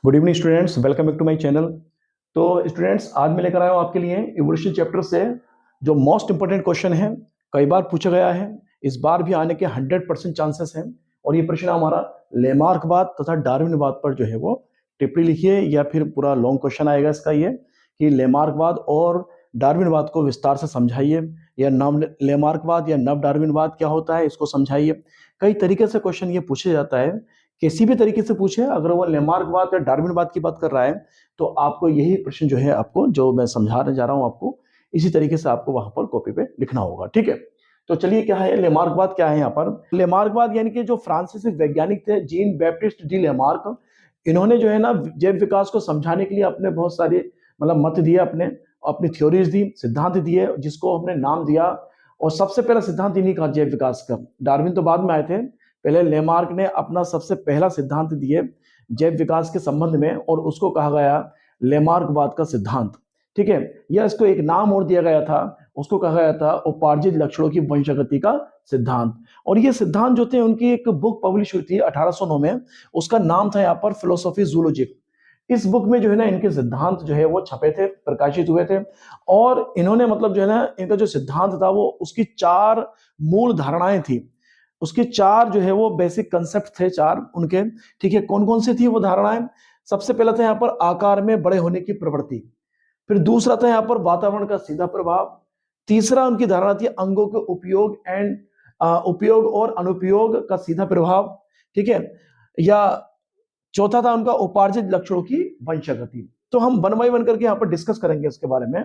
Good evening students, welcome back to my channel. तो students, आज मैं लेकर आया हूँ आपके लिए इवोल्यूशन चैप्टर से जो मोस्ट इंपोर्टेंट क्वेश्चन है, कई बार पूछा गया है, इस बार भी आने के 100% चांसेस हैं। और ये प्रश्न हमारा लेमार्कवाद तथा डार्विनवाद पर जो है वो टिप्पणी लिखिए या फिर पूरा लॉन्ग क्वेश्चन आएगा इसका, ये कि लेमार्कवाद और डार्विनवाद को विस्तार से समझाइए, या नव लेमार्कवाद या नव डार्विनवाद क्या होता है इसको समझाइए। कई तरीके से क्वेश्चन ये पूछा जाता है, किसी भी तरीके से पूछे, अगर वो लेमार्कवाद या डार्विनवाद की बात कर रहा है तो आपको यही प्रश्न जो है, आपको जो मैं समझाने जा रहा हूं आपको इसी तरीके से आपको वहां पर कॉपी पे लिखना होगा। ठीक है, तो चलिए, क्या है लेमार्कवाद, क्या है यहाँ पर लेमार्कवाद, यानी कि जो फ्रांसीसी वैज्ञानिक थे जीन बैप्टिस्ट डी लेमार्क, इन्होंने जो है ना जैव विकास को समझाने के लिए अपने बहुत सारे मतलब मत दिए, अपने अपनी थ्योरीज दी, सिद्धांत दिए, जिसको हमने नाम दिया। और सबसे पहला सिद्धांत इन्हीं का जैव विकास का। डार्विन तो बाद में आए थे, पहले लेमार्क ने अपना सबसे पहला सिद्धांत दिए जैव विकास के संबंध में, और उसको कहा गया लेमार्कवाद का सिद्धांत। ठीक है, या इसको एक नाम और दिया गया था, उसको कहा गया था उपार्जित लक्षणों की वंशागति का सिद्धांत। और ये सिद्धांत जो थे, उनकी एक बुक पब्लिश हुई थी 1809 में, उसका नाम था यहाँ पर फिलोसॉफी जूलॉजिक। इस बुक में जो है ना इनके सिद्धांत जो है वो छपे थे, प्रकाशित हुए थे। और इन्होंने मतलब जो है ना, इनका जो सिद्धांत था वो उसकी 4 मूल धारणाएं थी, उसके 4 जो है वो बेसिक कंसेप्ट थे, 4 उनके। ठीक है, कौन कौन सी थी वो धारणाएं? सबसे पहला था यहाँ पर आकार में बड़े होने की प्रवृत्ति। फिर दूसरा था यहाँ पर वातावरण का सीधा प्रभाव। तीसरा उनकी धारणा थी अंगों के उपयोग एंड उपयोग और अनुपयोग का सीधा प्रभाव। ठीक है, या चौथा था उनका उपार्जित लक्षणों की वंशागति। तो हम वन बाई वन करके यहाँ पर डिस्कस करेंगे इसके बारे में।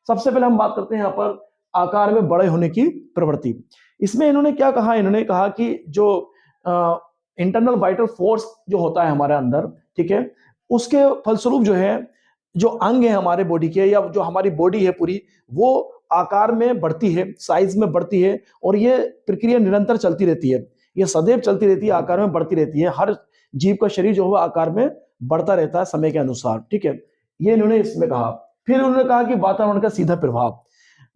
सबसे पहले हम बात करते हैं यहाँ पर आकार में बड़े होने की प्रवृत्ति। इसमें इन्होंने क्या कहा? इन्होंने कहा कि जो इंटरनल वाइटल फोर्स जो होता है हमारे अंदर, ठीक है, उसके फलस्वरूप जो है, जो अंग है हमारे बॉडी के, या जो हमारी बॉडी है पूरी, वो आकार में बढ़ती है, साइज में बढ़ती है। और ये प्रक्रिया निरंतर चलती रहती है, ये सदैव चलती रहती है, आकार में बढ़ती रहती है। हर जीव का शरीर जो है आकार में बढ़ता रहता है समय के अनुसार। ठीक है, ये इन्होंने इसमें कहा। फिर उन्होंने कहा कि वातावरण का सीधा प्रभाव।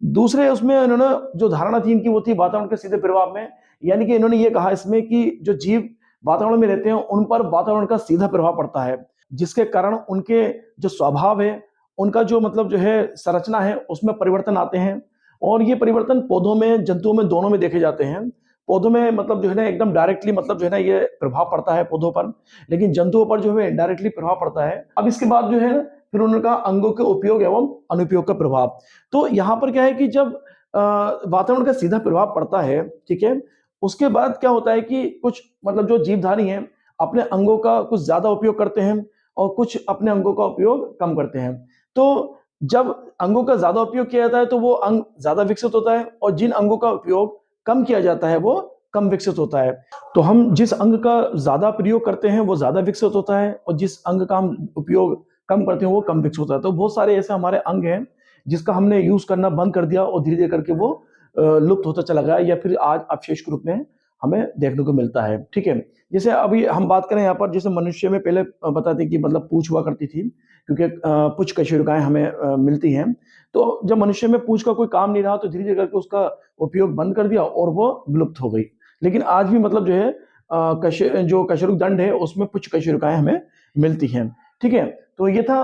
दूसरे उसमें इन्होंने जो धारणा थी इनकी, वो थी वातावरण के सीधे प्रभाव में, यानी कि इन्होंने ये कहा इसमें कि जो जीव वातावरण में रहते हैं उन पर वातावरण का सीधा प्रभाव पड़ता है, जिसके कारण उनके जो स्वभाव है, उनका जो मतलब जो है संरचना है, उसमें परिवर्तन आते हैं। और ये परिवर्तन पौधों में, जंतुओं में, दोनों में देखे जाते हैं। पौधों में मतलब जो है ना एकदम डायरेक्टली मतलब जो है ना ये प्रभाव पड़ता है पौधों पर, लेकिन जंतुओं पर जो है इनडायरेक्टली प्रभाव पड़ता है। अब इसके बाद जो है फिर उन्होंने कहा अंगों के उपयोग एवं अनुपयोग का प्रभाव। तो यहाँ पर क्या है कि जब वातावरण का सीधा प्रभाव पड़ता है, ठीक है, उसके बाद क्या होता है कि कुछ मतलब जो जीवधारी हैं अपने अंगों का कुछ ज्यादा उपयोग करते हैं और कुछ अपने अंगों का उपयोग कम करते हैं। तो जब अंगों का ज्यादा उपयोग किया जाता है तो वो अंग ज्यादा विकसित होता है, और जिन अंगों का उपयोग कम किया जाता है वो कम विकसित होता है। तो हम जिस अंग का ज्यादा प्रयोग करते हैं वो ज्यादा विकसित होता है, और जिस अंग का हम उपयोग कम करते हैं वो कम विकसित होता है। तो बहुत सारे ऐसे हमारे अंग हैं जिसका हमने यूज करना बंद कर दिया और धीरे धीरे करके वो लुप्त होता चला गया, या फिर आज अवशेष के रूप में हमें देखने को मिलता है। ठीक है, जैसे अभी हम बात करें यहाँ पर, जैसे मनुष्य में पहले बताते कि मतलब पूंछ हुआ करती थी, क्योंकि पुच्छ कशेरुकाएं हमें मिलती हैं। तो जब मनुष्य में पूंछ का कोई काम नहीं रहा तो धीरे धीरे करके उसका उपयोग बंद कर दिया और वो विलुप्त हो गई। लेकिन आज भी मतलब जो है जो कशेरुक दंड है उसमें पुच्छ कशेरुकाएं हमें मिलती हैं। ठीक है, तो ये था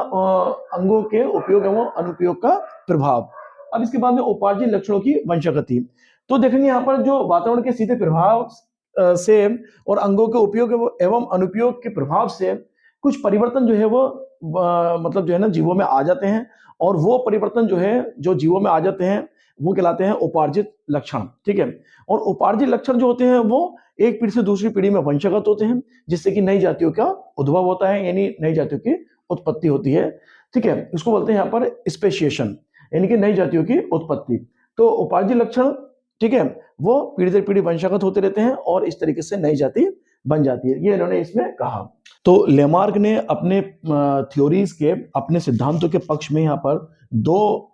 अंगों के उपयोग एवं अनुपयोग का प्रभाव। अब इसके बाद में उपार्जित लक्षणों की वंशागति। तो देखेंगे यहाँ पर जो वातावरण के सीधे प्रभाव से और अंगों के उपयोग एवं अनुपयोग के प्रभाव से कुछ परिवर्तन जो है वो मतलब जो है ना जीवों में आ जाते हैं, और वो परिवर्तन जो है जो जीवों में आ जाते हैं वो कहलाते हैं उपार्जित लक्षण। ठीक है, और उपार्जित लक्षण जो होते हैं वो एक पीढ़ी से दूसरी पीढ़ी में वंशागत होते हैं, जिससे कि नई जातियों का उद्भव होता है, यानी नई जातियों की उत्पत्ति होती है। ठीक है, इसको बोलते हैं यहाँ पर स्पेशिएशन, यानी कि नई जातियों की उत्पत्ति। तो उपार्जित लक्षण, ठीक है, वो पीढ़ी दर पीढ़ी वंशागत होते रहते हैं और इस तरीके से नई जाति बन जाती है, ये इन्होंने इसमें कहा। तो लेमार्क ने अपने थ्योरीज के, अपने सिद्धांतों के पक्ष में यहाँ पर 2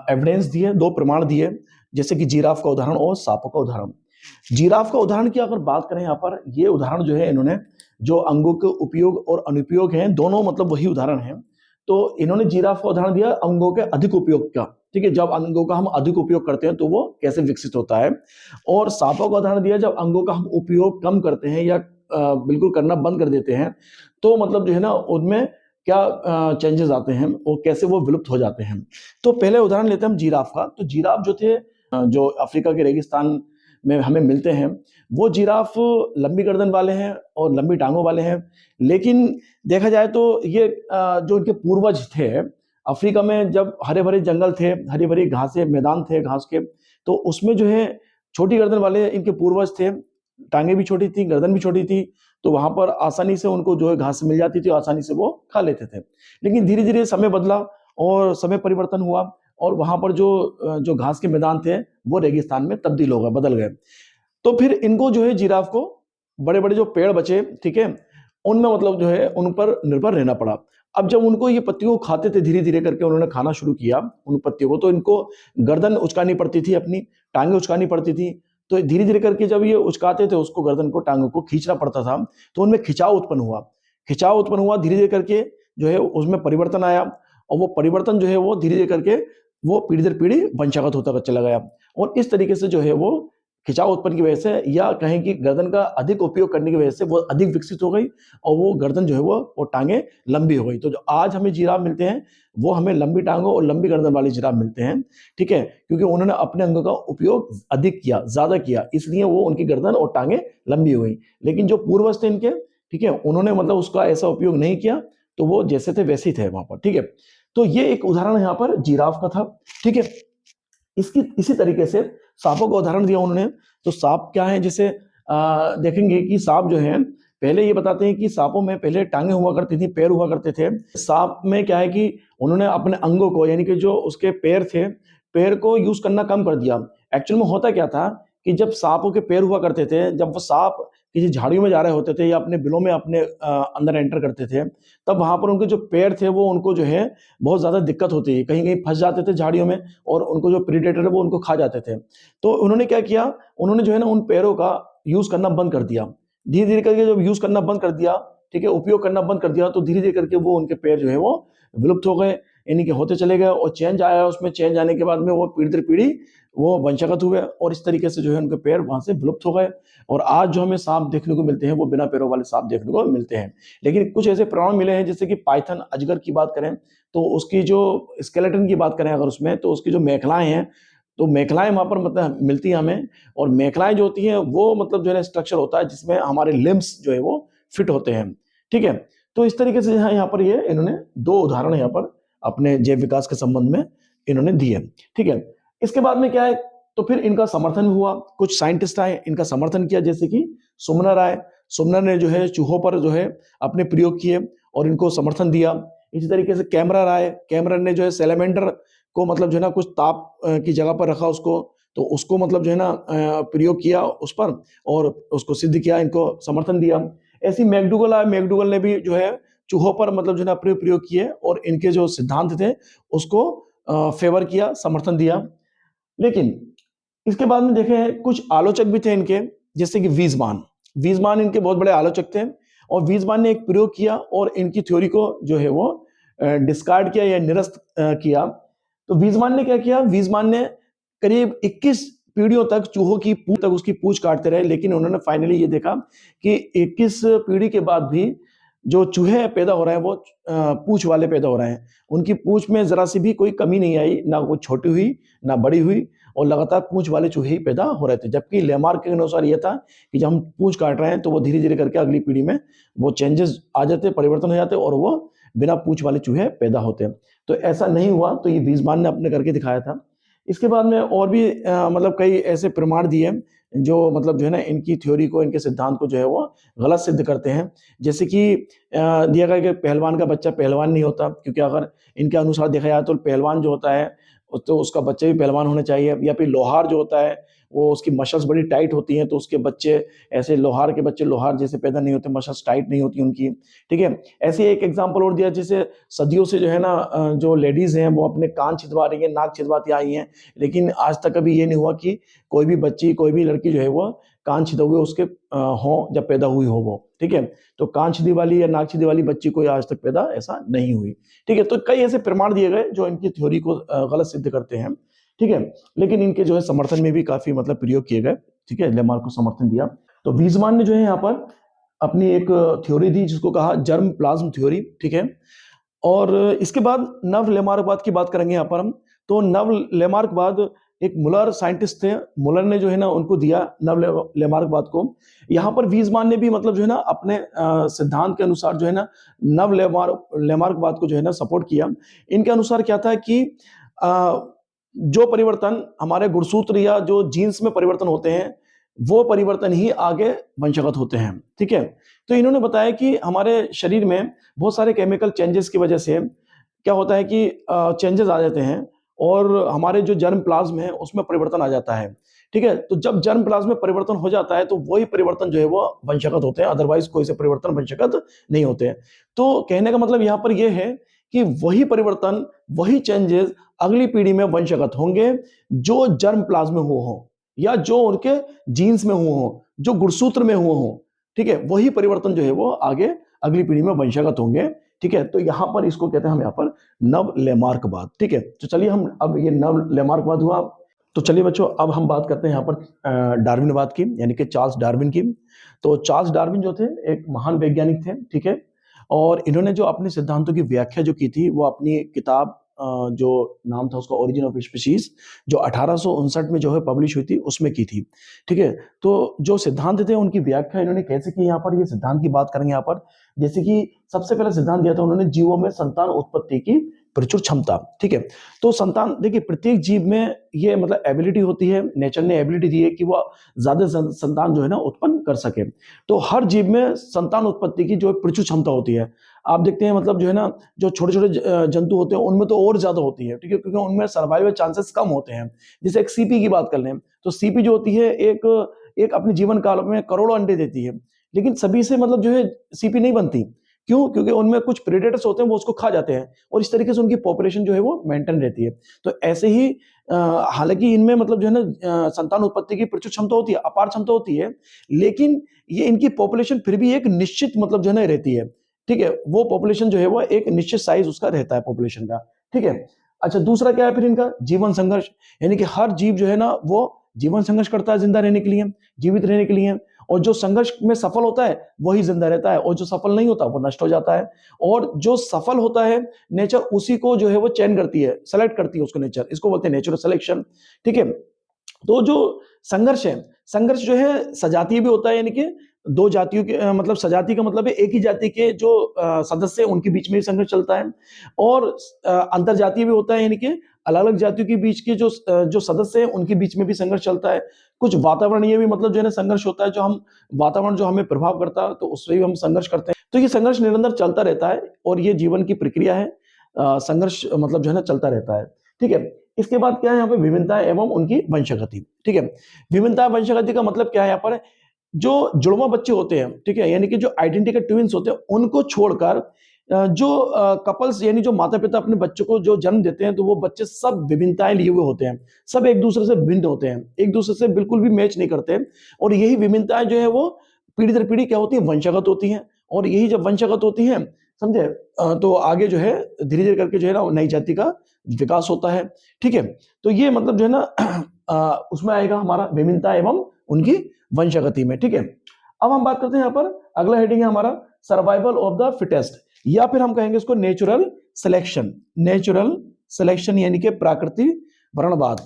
एविडेंस दिए, 2 प्रमाण दिए, जैसे कि जिराफ का उदाहरण और सांपों का उदाहरण। जिराफ का उदाहरण की अगर बात करें यहाँ पर, ये उदाहरण जो है इन्होंने, जो अंगों के उपयोग और अनुपयोग हैं दोनों मतलब वही उदाहरण है। तो इन्होंने जिराफ का उदाहरण दिया अंगों के अधिक उपयोग का। ठीक है, जब अंगों का हम अधिक उपयोग करते हैं तो वो कैसे विकसित होता है। और सांपों का उदाहरण दिया जब अंगों का हम उपयोग कम करते हैं या बिल्कुल करना बंद कर देते हैं, तो मतलब जो है ना उनमें क्या चेंजेस आते हैं और कैसे वो विलुप्त हो जाते हैं। तो पहले उदाहरण लेते हैं हम जिराफ का। तो जिराफ जो थे जो अफ्रीका के रेगिस्तान में हमें मिलते हैं, वो जिराफ लंबी गर्दन वाले हैं और लंबी टांगों वाले हैं। लेकिन देखा जाए तो ये जो इनके पूर्वज थे अफ्रीका में, जब हरे भरे जंगल थे, हरी भरी घासें मैदान थे घास के, तो उसमें जो है छोटी गर्दन वाले इनके पूर्वज थे। टांगे भी छोटी थी, गर्दन भी छोटी थी, तो वहां पर आसानी से उनको जो है घास मिल जाती थी, आसानी से वो खा लेते थे। लेकिन धीरे धीरे समय बदला और समय परिवर्तन हुआ और वहां पर जो घास के मैदान थे वो रेगिस्तान में तब्दील हो गए, बदल गए। तो फिर इनको जो है जिराफ को बड़े बड़े जो पेड़ बचे, ठीक है, उनमें मतलब जो है उन पर निर्भर रहना पड़ा। अब जब उनको ये पत्तियों को खाते थे, धीरे धीरे करके उन्होंने खाना शुरू किया उन पत्तियों को, तो इनको गर्दन उचकानी पड़ती थी, अपनी टांगे उचकानी पड़ती थी। तो धीरे धीरे करके जब ये उचकाते थे उसको, गर्दन को, टांगों को खींचना पड़ता था, तो उनमें खिंचाव उत्पन्न हुआ। खिंचाव उत्पन्न हुआ, धीरे धीरे करके जो है उसमें परिवर्तन आया और वो परिवर्तन जो है वो धीरे धीरे करके वो पीढ़ी दर पीढ़ी वंशागत होता चला गया। और इस तरीके से जो है वो खिंचाव उत्पन्न की वजह से, या कहें कि गर्दन का अधिक उपयोग करने की वजह से वो अधिक विकसित हो गई और वो गर्दन जो है वो टांगे लंबी हो गई। तो जो आज हमें जिराफ मिलते हैं वो हमें लंबी टांगों और लंबी गर्दन वाले जिराफ मिलते हैं, ठीक है, क्योंकि उन्होंने अपने अंगों का उपयोग अधिक किया, ज्यादा किया, इसलिए वो उनकी गर्दन और टांगे लंबी हो गई। लेकिन जो पूर्वज थे इनके, ठीक है, उन्होंने मतलब उसका ऐसा उपयोग नहीं किया, तो वो जैसे थे वैसे ही थे वहां पर, ठीक है। तो ये एक उदाहरण यहाँ पर जिराफ का था, ठीक है। इसी तरीके से सांपों का उदाहरण दिया उन्होंने। तो सांप क्या है, जैसे देखेंगे कि सांप जो है, पहले ये बताते हैं कि सांपों में पहले टांगे हुआ करती थी, पैर हुआ करते थे। सांप में क्या है कि उन्होंने अपने अंगों को, यानी कि जो उसके पैर थे, पैर को यूज करना कम कर दिया। एक्चुअल में होता क्या था कि जब सांपों के पैर हुआ करते थे, जब वो सांप किसी झाड़ियों में जा रहे होते थे या अपने बिलों में अपने अंदर एंटर करते थे, तब वहां पर उनके जो पैर थे वो उनको जो है बहुत ज्यादा दिक्कत होती है, कहीं कहीं फंस जाते थे झाड़ियों में और उनको जो प्रीडेटर है वो उनको खा जाते थे। तो उन्होंने क्या किया, उन्होंने जो है ना उन पैरों का यूज करना बंद कर दिया। धीरे धीरे करके जब यूज करना बंद कर दिया, ठीक है, उपयोग करना बंद कर दिया, तो धीरे धीरे करके वो उनके पैर जो है वो विलुप्त हो गए, यानी कि होते चले गए। और चेंज आया, उसमें चेंज आने के बाद में वो पीढ़ी दर पीढ़ी वो वंशागत हुए और इस तरीके से जो है उनके पैर वहां से विलुप्त हो गए। और आज जो हमें सांप देखने को मिलते हैं वो बिना पैरों वाले सांप देखने को मिलते हैं। लेकिन कुछ ऐसे प्रमाण मिले हैं, जैसे कि पाइथन, अजगर की बात करें तो उसकी जो स्केलेटन की बात करें अगर उसमें, तो उसकी जो मेखलाएं हैं, तो मेखलाएं वहां पर मतलब मिलती हैं हमें। और मेखलाएं जो होती हैं वो मतलब जो है स्ट्रक्चर होता है जिसमें हमारे लिम्स जो है वो फिट होते हैं, ठीक है। तो इस तरीके से यहाँ पर ये इन्होंने दो उदाहरण यहाँ पर अपने जैव विकास के संबंध में इन्होंने दिए, ठीक है। इसके बाद में क्या है, तो फिर इनका समर्थन हुआ, कुछ साइंटिस्ट आए, इनका समर्थन किया, जैसे कि सुमनर आए। सुमनर ने जो है चूहों पर जो है अपने प्रयोग किए और इनको समर्थन दिया। इसी तरीके से कैमरर आए, कैमरर ने जो है सैलेमेंडर को मतलब जो है ना कुछ ताप की जगह पर रखा उसको, तो उसको मतलब जो है ना प्रयोग किया उस पर और उसको सिद्ध किया, इनको समर्थन दिया। ऐसी मैकडूगल आए, मैकडूगल ने भी जो है चूहों पर मतलब जो है ना अपने प्रयोग किए और इनके जो सिद्धांत थे उसको फेवर किया, समर्थन दिया। लेकिन इसके बाद में देखें कुछ आलोचक भी थे इनके, जैसे कि वीजमान। वीजमान इनके बहुत बड़े आलोचक थे और वीजमान ने एक प्रयोग किया और इनकी थ्योरी को जो है वो डिस्कार्ड किया या निरस्त किया। तो वीजमान ने क्या किया, वीजमान ने करीब 21 पीढ़ियों तक चूहों की पूंछ तक उसकी पूंछ काटते रहे, लेकिन उन्होंने फाइनली ये देखा कि 21 पीढ़ी के बाद भी जो चूहे पैदा हो रहे हैं वो पूंछ वाले पैदा हो रहे हैं। उनकी पूंछ में जरा सी भी कोई कमी नहीं आई, ना वो छोटी हुई ना बड़ी हुई, और लगातार पूंछ वाले चूहे ही पैदा हो रहे थे। जबकि लेमार्क के अनुसार यह था कि जब हम पूंछ काट रहे हैं तो वो धीरे धीरे करके अगली पीढ़ी में वो चेंजेस आ जाते, परिवर्तन हो जाते और वो बिना पूंछ वाले चूहे पैदा होते। तो ऐसा नहीं हुआ, तो ये वीजमान ने अपने करके दिखाया था। इसके बाद में और भी मतलब कई ऐसे प्रमाण दिए जो मतलब जो है ना इनकी थ्योरी को, इनके सिद्धांत को जो है वो गलत सिद्ध करते हैं। जैसे कि दिया गया कि पहलवान का बच्चा पहलवान नहीं होता, क्योंकि अगर इनके अनुसार देखा जाए तो पहलवान जो होता है तो उसका बच्चे भी पहलवान होने चाहिए। या फिर लोहार जो होता है वो उसकी मसल्स बड़ी टाइट होती हैं, तो उसके बच्चे ऐसे लोहार के बच्चे लोहार जैसे पैदा नहीं होते, मसल्स टाइट नहीं होती उनकी, ठीक है। ऐसे एक एग्जांपल और दिया, जैसे सदियों से जो है ना जो लेडीज हैं वो अपने कान छिदवा रही हैं, नाक छिदवाती आई हैं, लेकिन आज तक कभी ये नहीं हुआ कि कोई भी बच्ची, कोई भी लड़की जो है वो कान छिदे हुए उसके हों जब पैदा हुई हो वो, ठीक है। तो कान छिदी वाली या नाक छिदी वाली बच्ची कोई आज तक पैदा ऐसा नहीं हुई, ठीक है। तो कई ऐसे प्रमाण दिए गए जो इनकी थ्योरी को गलत सिद्ध करते हैं, ठीक है। लेकिन इनके जो है समर्थन में भी काफी मतलब प्रयोग किए गए, ठीक है। लेमार्क को समर्थन दिया। तो वीजमान ने जो है यहाँ पर अपनी एक थ्योरी दी जिसको कहा जर्म प्लाज्म थ्योरी, ठीक है। और इसके बाद नव लेमार्कवाद की बात करेंगे यहाँ पर हम। तो नव लेमार्कवाद एक मुलर साइंटिस्ट थे, मुलर ने जो है ना उनको दिया नव लेमार्कवाद को। यहाँ पर वीजमान ने भी मतलब जो है ना अपने सिद्धांत के अनुसार जो है ना नव लेमार्कवाद को जो है ना सपोर्ट किया। इनके अनुसार क्या था कि जो परिवर्तन हमारे गुणसूत्र या जो जीन्स में परिवर्तन होते हैं वो परिवर्तन ही आगे वंशगत होते हैं। ठीक है, तो इन्होंने बताया कि हमारे शरीर में बहुत सारे केमिकल चेंजेस की वजह से क्या होता है कि चेंजेस आ जाते हैं और हमारे जो जर्म प्लाज्म है उसमें परिवर्तन आ जाता है। ठीक है, तो जब जर्म प्लाज्म में परिवर्तन हो जाता है तो वही परिवर्तन जो है वो वंशगत होते हैं, अदरवाइज कोई से परिवर्तन वंशगत नहीं होते हैं। तो कहने का मतलब यहाँ पर यह है कि वही परिवर्तन, वही चेंजेस अगली पीढ़ी में वंशगत होंगे जो जर्म प्लाज्म में हुए हो या जो उनके जीन्स में हुए हो, जो गुणसूत्र में हुए हो। ठीक है, वही परिवर्तन जो है वो आगे अगली पीढ़ी में वंशगत होंगे। ठीक है, तो यहां पर इसको कहते हैं हम यहाँ पर नव लेमार्कवाद। ठीक है, तो चलिए हम अब ये नव लेमार्कवाद हुआ। तो चलिए बच्चों अब हम बात करते हैं यहाँ पर डार्विनवाद की, यानी कि चार्ल्स डार्विन की। तो चार्ल्स डार्विन जो थे एक महान वैज्ञानिक थे। ठीक है, और इन्होंने जो अपने सिद्धांतों की व्याख्या जो की थी वो अपनी किताब जो नाम था उसका ओरिजिन ऑफ स्पीशीज, जो 1859 में जो है पब्लिश हुई थी उसमें की थी। ठीक है, तो जो सिद्धांत थे उनकी व्याख्या इन्होंने कैसे की, यहाँ पर ये सिद्धांत की बात करेंगे यहाँ पर। जैसे कि सबसे पहला सिद्धांत दिया था उन्होंने जीवों में संतान उत्पत्ति की प्रचुर क्षमता। ठीक है, तो संतान देखिए प्रत्येक जीव में ये मतलब एबिलिटी होती है, नेचर ने एबिलिटी दी है कि वो ज्यादा संतान जो है ना उत्पन्न कर सके। तो हर जीव में संतान उत्पत्ति की जो प्रचुर क्षमता होती है। आप देखते हैं मतलब जो है ना जो छोटे छोटे जंतु होते हैं उनमें तो और ज्यादा होती है। ठीक है, क्योंकि उनमें सर्वाइवल चांसेस कम होते हैं। जैसे एक सीपी की बात कर लें तो सीपी जो होती है एक अपने जीवन काल में करोड़ों अंडे देती है, लेकिन सभी से मतलब जो है सीपी नहीं बनती। क्यों? क्योंकि उनमें कुछ प्रेडेटर्स होते हैं वो उसको खा जाते हैं और इस तरीके से उनकी पॉपुलेशन जो है वो मेंटेन रहती है। तो ऐसे ही हालांकि इनमें मतलब जो है ना संतान उत्पत्ति की प्रचुर क्षमता होती है, अपार क्षमता होती है, लेकिन ये इनकी पॉपुलेशन फिर भी एक निश्चित मतलब जो है ना रहती है। ठीक है, वो पॉपुलेशन जो है वो एक निश्चित साइज उसका रहता है पॉपुलेशन का। ठीक है, अच्छा दूसरा क्या है फिर इनका जीवन संघर्ष, यानी कि हर जीव जो है ना वो जीवन संघर्ष करता है जिंदा रहने के लिए, जीवित रहने के लिए। और जो संघर्ष में सफल होता है वही जिंदा रहता है और जो सफल नहीं होता वो नष्ट हो जाता है। और जो सफल होता है नेचर उसी को जो है वो चयन करती है, सेलेक्ट करती है उसको नेचर, इसको बोलते हैं नेचुरल सिलेक्शन। ठीक है, तो जो संघर्ष है, संघर्ष जो है सजातीय भी होता है, यानी कि दो जातियों के मतलब सजाती का मतलब है एक ही जाति के जो सदस्य हैं उनके बीच में भी संघर्ष चलता है। और अंतर जातीय भी होता है, यानी कि अलग अलग जातियों के बीच के जो सदस्य हैं उनके बीच में भी संघर्ष चलता है। कुछ वातावरणीय भी मतलब जो है ना संघर्ष होता है, जो हम वातावरण जो हमें प्रभाव करता है तो उससे भी हम संघर्ष करते हैं। तो ये संघर्ष निरंतर चलता रहता है और ये जीवन की प्रक्रिया है। संघर्ष मतलब जो है ना चलता रहता है। ठीक है, इसके बाद क्या है यहाँ पे विभिन्नता एवं उनकी वंशगति। ठीक है, विभिन्नता वंशगति का मतलब क्या है यहाँ पर, जो जुड़वा बच्चे होते हैं, ठीक है, यानी कि जो आइडेंटिकल ट्विंस होते हैं उनको छोड़कर जो कपल्स यानी जो माता पिता अपने बच्चों को जो जन्म देते हैं तो वो बच्चे सब विभिन्नताएं लिए हुए होते हैं, सब एक दूसरे से भिन्न होते हैं, एक दूसरे से बिल्कुल भी मैच नहीं करते। और यही विभिन्नताएं जो है वो पीढ़ी दर पीढ़ी क्या होती है, वंशगत होती हैं। और यही जब वंशगत होती हैं समझे तो आगे जो है धीरे धीरे करके जो है ना नई जाति का विकास होता है। ठीक है, तो ये मतलब जो है ना उसमें आएगा हमारा विभिन्नता एवं उनकी वंशगति में। ठीक है, अब हम बात करते हैं यहाँ पर अगला हेडिंग है हमारा सर्वाइवल ऑफ द फिटेस्ट, या फिर हम कहेंगे इसको नेचुरल सिलेक्शन। नेचुरल सिलेक्शन यानी कि प्राकृतिक वर्णवाद।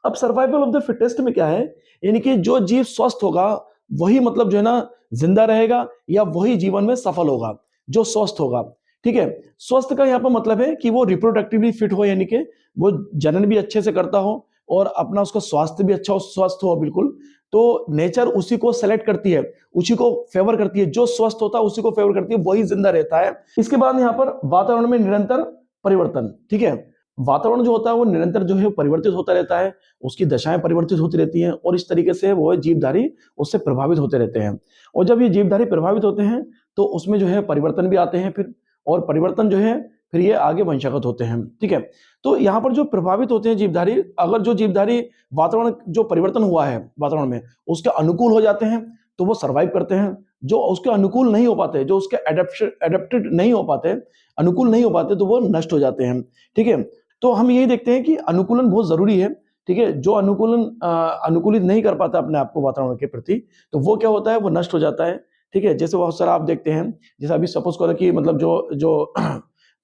अब सर्वाइवल ऑफ द फिटेस्ट में क्या है, यानी कि जो जीव स्वस्थ होगा वही मतलब जो है ना जिंदा रहेगा या वही जीवन में सफल होगा, जो स्वस्थ होगा। ठीक है, स्वस्थ का यहाँ पर मतलब है कि वो रिप्रोडक्टिवली फिट हो, यानी कि वो जनन भी अच्छे से करता हो और अपना उसका स्वास्थ्य भी अच्छा हो, स्वस्थ हो बिल्कुल। तो नेचर उसी को सेलेक्ट करती है, उसी को फेवर करती है, जो स्वस्थ होता है उसी को फेवर करती है, वही जिंदा रहता है। इसके बाद यहाँ पर वातावरण में निरंतर परिवर्तन। ठीक है, वातावरण जो होता है वो निरंतर जो है परिवर्तित होता रहता है, उसकी दशाएं परिवर्तित होती रहती हैं और इस तरीके से वो जीवधारी उससे प्रभावित होते रहते हैं। और जब ये जीवधारी प्रभावित होते हैं तो उसमें जो है परिवर्तन भी आते हैं फिर, और परिवर्तन जो है फिर ये आगे वंशगत होते हैं। ठीक है, तो यहाँ पर जो प्रभावित होते हैं जीवधारी, अगर जो जीवधारी वातावरण जो परिवर्तन हुआ है वातावरण में उसके अनुकूल हो जाते हैं तो वो सर्वाइव करते हैं। जो उसके अनुकूल नहीं हो पाते, जो उसके एडेप्टेड नहीं हो पाते, अनुकूल नहीं हो पाते, तो वो नष्ट हो जाते हैं। ठीक है, तो हम यही देखते हैं कि अनुकूलन बहुत जरूरी है। ठीक है, जो अनुकूलित नहीं कर पाता अपने आप को वातावरण के प्रति तो वो क्या होता है, वो नष्ट हो जाता है। ठीक है, जैसे बहुत सारा आप देखते हैं, जैसे अभी सपोज करो कि मतलब जो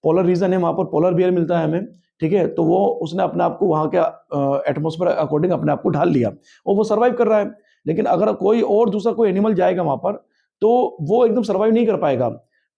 पोलर रीजन है, वहां पर पोलर बियर मिलता है हमें, ठीक है। तो वो उसने अपने आप को वहां के एटमोस्फेयर अकॉर्डिंग अपने आप को ढाल लिया और वो सर्वाइव कर रहा है। लेकिन अगर कोई और दूसरा कोई एनिमल जाएगा वहां पर तो वो एकदम सर्वाइव नहीं कर पाएगा।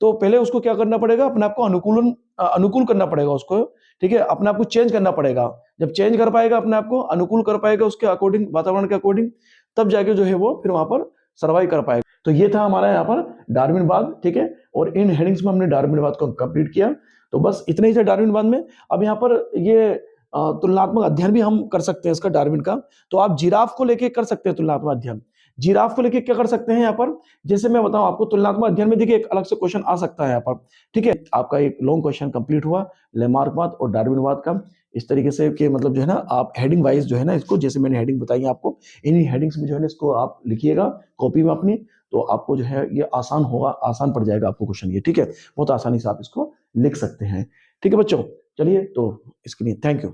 तो पहले उसको क्या करना पड़ेगा, अपने आप को अनुकूल करना पड़ेगा उसको, ठीक है, अपने आप को चेंज करना पड़ेगा। जब चेंज कर पाएगा, अपने आप को अनुकूल कर पाएगा उसके अकॉर्डिंग, वातावरण के अकॉर्डिंग, तब जाके जो है वो फिर वहां पर सर्वाइव कर पाएगा। तो ये था हमारा यहाँ पर डार्विनवाद, ठीक है। और इन हेडिंग्स में हमने डार्विनवाद को कंप्लीट किया। तो बस इतना ही था डार्विनवाद में। अब यहाँ पर ये तुलनात्मक अध्ययन भी हम कर सकते हैं इसका, डार्विन का। तो आप जिराफ को लेके कर सकते हैं तुलनात्मक अध्ययन। जिराफ को लेके क्या कर सकते हैं यहाँ पर, जैसे मैं बताऊं आपको, तुलनात्मक अध्ययन में देखिए एक अलग से क्वेश्चन आ सकता है यहाँ पर, ठीक है। आपका एक लॉन्ग क्वेश्चन कंप्लीट हुआ लेमार्कवाद और डार्विनवाद का, इस तरीके से कि मतलब जो है ना, आप हेडिंग वाइज जो है ना इसको, जैसे मैंने हेडिंग बताई आपको, इन्हीं हेडिंग्स में जो है ना इसको आप लिखिएगा कॉपी में अपनी, तो आपको जो है ये आसान होगा, आसान पड़ जाएगा आपको क्वेश्चन ये, ठीक है। बहुत आसानी से आप इसको लिख सकते हैं, ठीक है बच्चों। चलिए, तो इसके लिए थैंक यू।